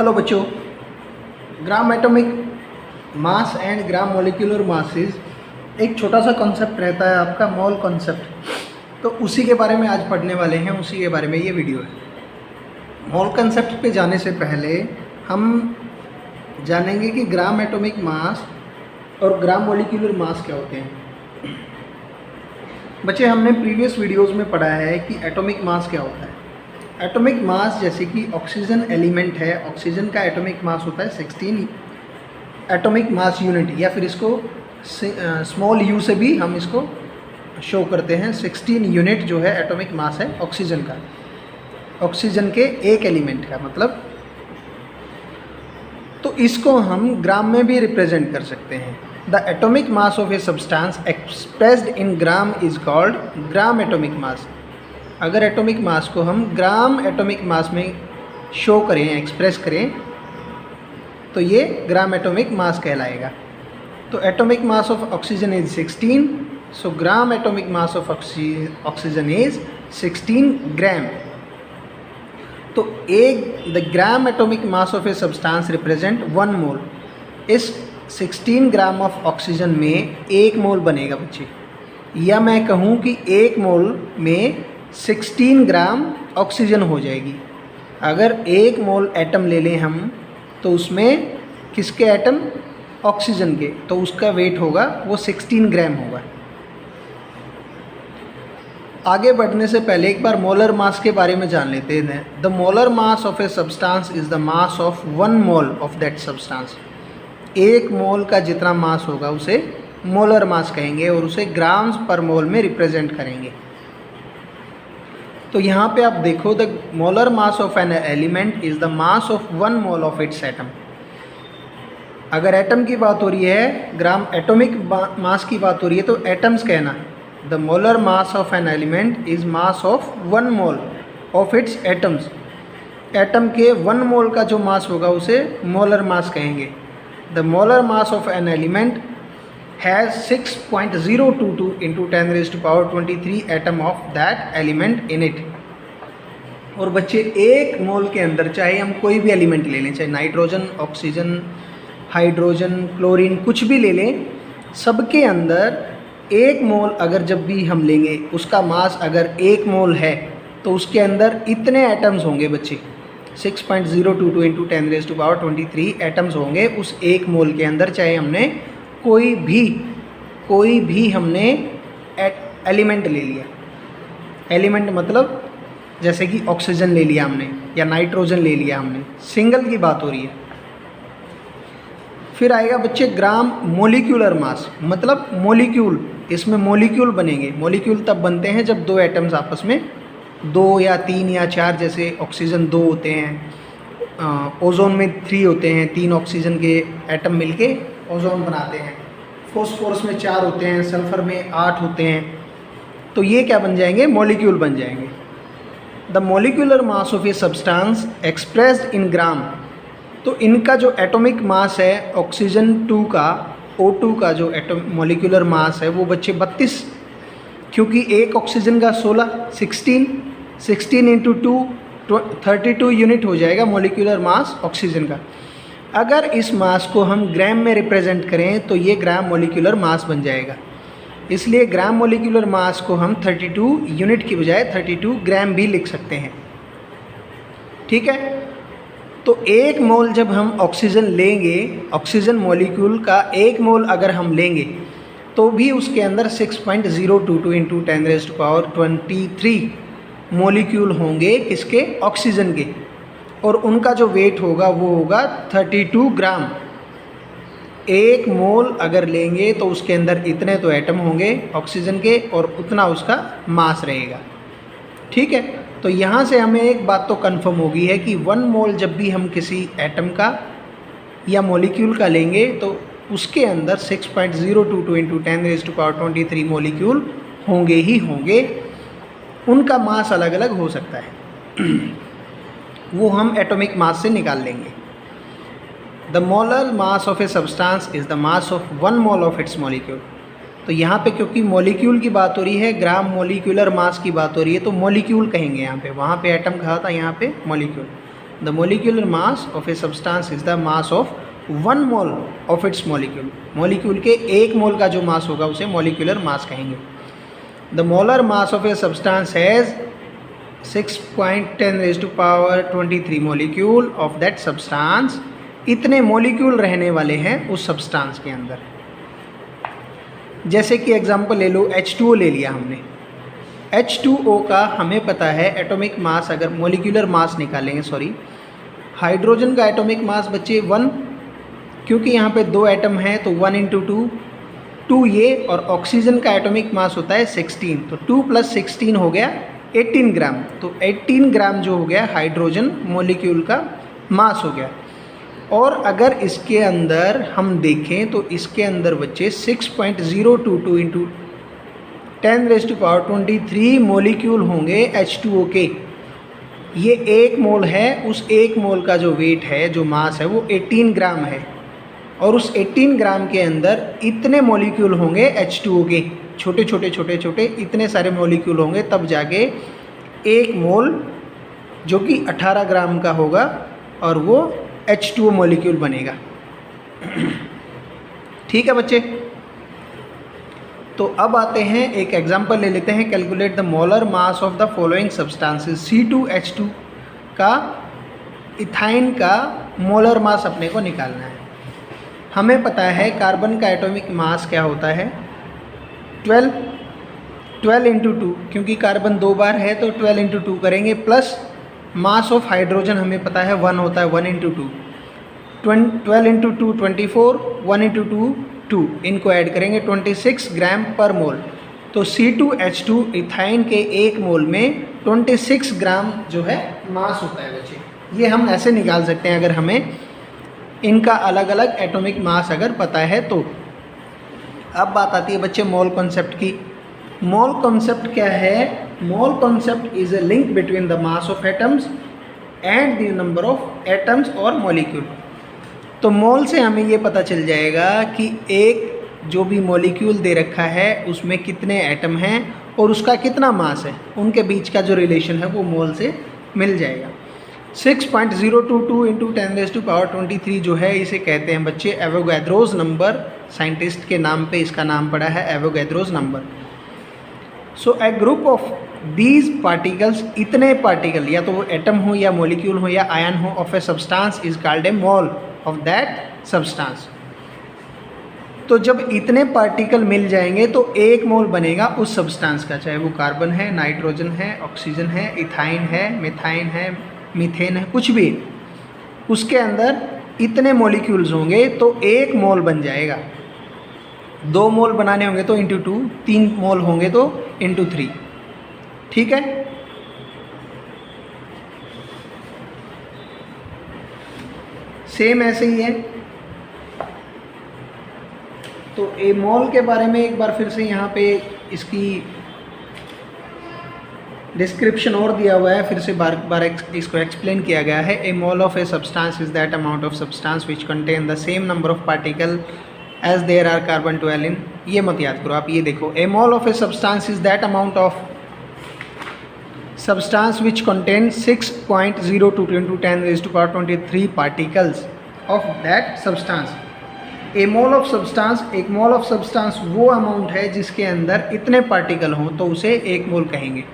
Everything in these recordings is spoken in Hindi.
हेलो बच्चों, gram atomic mass and gram molecular masses एक छोटा सा कॉन्सेप्ट रहता है आपका मोल कॉन्सेप्ट। तो उसी के बारे में आज पढ़ने वाले हैं, उसी के बारे में ये वीडियो है। मोल कॉन्सेप्ट पे जाने से पहले हम जानेंगे कि ग्राम एटॉमिक मास और ग्राम मॉलिक्यूलर मास क्या होते हैं। बच्चे, हमने प्रीवियस वीडियोज़ में पढ़ा है कि एटॉमिक मास क्या होता है। एटॉमिक मास जैसे कि ऑक्सीजन एलिमेंट है, ऑक्सीजन का एटॉमिक मास होता है 16 एटॉमिक मास यूनिट, या फिर इसको स्मॉल यू से भी हम इसको शो करते हैं। 16 यूनिट जो है एटॉमिक मास है ऑक्सीजन का, ऑक्सीजन के एक एलिमेंट का मतलब। तो इसको हम ग्राम में भी रिप्रेजेंट कर सकते हैं। The atomic mass of a substance expressed in gram is called gram atomic mass. अगर एटॉमिक मास को हम ग्राम एटॉमिक मास में शो करें, एक्सप्रेस करें, तो ये ग्राम एटॉमिक मास कहलाएगा। तो atomic mass of oxygen is 16, so gram atomic mass of oxygen is 16 ग्राम। तो the gram atomic mass of a substance represent 1 मोल। इस 16 ग्राम ऑफ ऑक्सीजन में 1 मोल बनेगा बच्चे, या मैं कहूँ कि 1 मोल में 16 ग्राम ऑक्सीजन हो जाएगी। अगर 1 मोल एटम ले लें हम, तो उसमें किसके एटम? ऑक्सीजन के, तो उसका वेट होगा वो 16 ग्राम होगा। आगे बढ़ने से पहले एक बार मोलर मास के बारे में जान लेते हैं। The molar mass of a substance is the mass of 1 mole of that substance. 1 मोल का जितना मास होगा उसे मोलर मास कहेंगे और उसे ग्राम्स पर मोल में रिप्रेजेंट करेंगे। तो यहाँ पे आप देखो, the molar mass of an element is the mass of 1 mole of its atom. अगर एटम की बात हो रही है, ग्राम एटॉमिक मास की बात हो रही है, तो एटम्स कहना। The molar mass of an element is mass of 1 mole of its atoms. Atom के 1 मोल का जो मास होगा उसे मोलर मास कहेंगे। The molar mass of an element has 6.022 into 10 raised to power 23 atom of that element in it। और बच्चे, 1 मोल के अंदर चाहे हम कोई भी एलिमेंट ले लें, चाहे नाइट्रोजन, ऑक्सीजन, हाइड्रोजन, क्लोरीन, कुछ भी ले लें, सबके अंदर 1 मोल अगर जब भी हम लेंगे, उसका मास अगर 1 मोल है, तो उसके अंदर इतने एटम्स होंगे बच्चे। 6.022 into 10 raised to power 23 atoms होंगे उस 1 मोल के अंदर, चाहे हमने कोई भी हमने एलिमेंट ले लिया। एलिमेंट मतलब जैसे कि ऑक्सीजन ले लिया हमने या नाइट्रोजन ले लिया हमने, सिंगल की बात हो रही है। फिर आएगा बच्चे ग्राम मोलिक्यूलर मास, मतलब मोलिक्यूल। इसमें मोलिक्यूल बनेंगे। मोलिक्यूल तब बनते हैं जब 2 एटम्स आपस में 2 या 3 या 4, जैसे ऑक्सीजन 2 होते हैं, ओजोन में 3 होते हैं, 3 ऑक्सीजन के एटम मिलके ओजोन बनाते हैं। फॉस्फोरस में 4 होते हैं, सल्फर में 8 होते हैं। तो ये क्या बन जाएंगे? मॉलिक्यूल बन जाएंगे। The molecular mass of a substance expressed in gram. तो इनका जो एटॉमिक मास है ऑक्सीजन 2 का, O2 का जो मॉलिक्यूलर मास है वो बच्चे 32, क्योंकि एक ऑक्सीजन का 16 इंटू 2 32 यूनिट हो जाएगा मॉलिक्यूलर मास ऑक्सीजन का। अगर इस मास को हम ग्राम में रिप्रेजेंट करें तो ये ग्राम मॉलिक्यूलर मास बन जाएगा। इसलिए ग्राम मॉलिक्यूलर मास को हम 32 यूनिट की बजाय 32 ग्राम भी लिख सकते हैं। ठीक है। तो 1 मोल जब हम ऑक्सीजन लेंगे, ऑक्सीजन मॉलिक्यूल का 1 मोल अगर हम लेंगे, तो भी उसके अंदर 6.022 into 10 raised to power 23 molecule होंगे किसके? ऑक्सीजन के। और उनका जो वेट होगा वो होगा 32 ग्राम। 1 मोल अगर लेंगे तो उसके अंदर इतने तो एटम होंगे ऑक्सीजन के और उतना उसका मास रहेगा। ठीक है। तो यहाँ से हमें एक बात तो कंफर्म हो गई है कि 1 मोल जब भी हम किसी एटम का या मॉलिक्यूल का लेंगे तो उसके अंदर 6.022 into 10 raised to power 23 molecule होंगे ही होंगे। उनका मास अलग अलग हो सकता है, वो हम एटॉमिक मास से निकाल लेंगे। The molar mass of a substance is the mass of 1 mole of its molecule. तो यहाँ पे क्योंकि मॉलिक्यूल की बात हो रही है, ग्राम मॉलिक्यूलर मास की बात हो रही है, तो मॉलिक्यूल कहेंगे यहाँ पे। वहाँ पे एटम कहा था, यहाँ पे molecule. The molecular mass of a substance is the mass of 1 mole of its molecule. Molecule के 1 मोल का जो मास होगा उसे मॉलिक्यूलर मास कहेंगे। The molar mass of a substance has 6.10⁻23 molecule of that substance. इतने मॉलिक्यूल रहने वाले हैं उस सब्सटेंस के अंदर। जैसे कि एग्जांपल ले लो, H2O ले लिया हमने। H2O का हमें पता है एटॉमिक मास, अगर मॉलिक्यूलर मास निकालेंगे, सॉरी, हाइड्रोजन का एटॉमिक मास बच्चे 1, क्योंकि यहाँ पे 2 एटम हैं तो 1 × 2 ये, और ऑक्सीजन का एटॉमिक मास होता है 16, तो 2 + 16 हो गया 18 ग्राम। तो 18 ग्राम जो हो गया हाइड्रोजन मॉलिक्यूल का मास हो गया। और अगर इसके अंदर हम देखें तो इसके अंदर बच्चे 6.022 × 10⁻23 मॉलिक्यूल होंगे H2O के। ये 1 मोल है, उस 1 मोल का जो वेट है, जो मास है, वो 18 ग्राम है। और उस 18 ग्राम के अंदर इतने मॉलिक्यूल होंगे H2O के, छोटे छोटे छोटे छोटे इतने सारे मॉलिक्यूल होंगे, तब जाके 1 मोल जो कि 18 ग्राम का होगा और वो H2O मॉलिक्यूल बनेगा। ठीक है बच्चे, तो अब आते हैं एक एग्जांपल ले लेते हैं। Calculate the molar mass of the following substances. C2H2 का, इथाइन का मोलर मास अपने को निकालना है। हमें पता है कार्बन का एटॉमिक मास क्या होता है, 12 × 2, क्योंकि कार्बन 2 बार है तो 12 × 2 करेंगे, प्लस मास ऑफ हाइड्रोजन हमें पता है 1 होता है, 1 × 2, 12 × 2 24, 1 × 2 2, इनको ऐड करेंगे 26 ग्राम पर मोल। तो C2H2 इथाइन के 1 मोल में 26 ग्राम जो है मास होता है बच्चे। ये हम ऐसे निकाल सकते हैं अगर हमें इनका अलग अलग एटॉमिक मास अगर पता है तो। अब बात आती है बच्चे मोल कॉन्सेप्ट की। मोल कॉन्सेप्ट क्या है? Mole concept is a link between the mass of atoms and the number of atoms और मॉलिक्यूल। तो मोल से हमें ये पता चल जाएगा कि एक जो भी मॉलिक्यूल दे रखा है उसमें कितने एटम हैं और उसका कितना मास है, उनके बीच का जो रिलेशन है वो मोल से मिल जाएगा। 6.022 × 10⁻23 जो है इसे कहते हैं बच्चे एवोगैड्रोस नंबर। साइंटिस्ट के नाम पे इसका नाम पड़ा है Avogadro's number. So A group of these particles, इतने पार्टिकल या तो वो एटम हो या मॉलिक्यूल हो या आयन हो of a substance is called a mole of that substance. तो जब इतने पार्टिकल मिल जाएंगे तो 1 मोल बनेगा उस सब्सटेंस का, चाहे वो कार्बन है, नाइट्रोजन है, ऑक्सीजन है, इथाइन है, मिथाइन है, मीथेन है, कुछ भी, उसके अंदर इतने मॉलिक्यूल्स होंगे तो 1 मोल बन जाएगा। 2 मोल बनाने होंगे तो × 2, 3 मोल होंगे तो × 3। ठीक है, सेम ऐसे ही है। तो ए मोल के बारे में एक बार फिर से यहाँ पे इसकी डिस्क्रिप्शन और दिया हुआ है, फिर से बार बार इसको एक्सप्लेन किया गया है। A mole of a substance is that amount of substance which contain the same number of particle as there are carbon 12 in. ये मत याद करो आप, ये देखो, a mole of a substance is that amount of substance which contains 6.022 × 10⁻23 particles of that substance। a mole of substance, एक मोल ऑफ सब्सटेंस वो अमाउंट है जिसके अंदर इतने पार्टिकल हों तो उसे 1 मोल कहेंगे।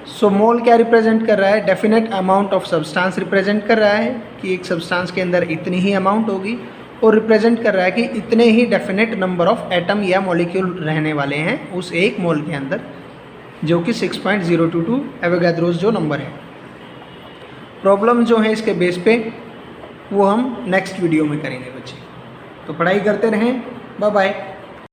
सो मोल क्या रिप्रेजेंट कर रहा है? Definite amount of substance represent कर रहा है कि एक सब्सटेंस के अंदर इतनी ही अमाउंट होगी, और रिप्रेजेंट कर रहा है कि इतने ही डेफिनेट नंबर ऑफ एटम या मॉलिक्यूल रहने वाले हैं उस 1 मोल के अंदर, जो कि 6.022 एवोगैड्रोस जो नंबर है। प्रॉब्लम जो है इसके बेस पे वो हम नेक्स्ट वीडियो में करेंगे बच्चे। तो पढ़ाई करते रहें, बाय बाय।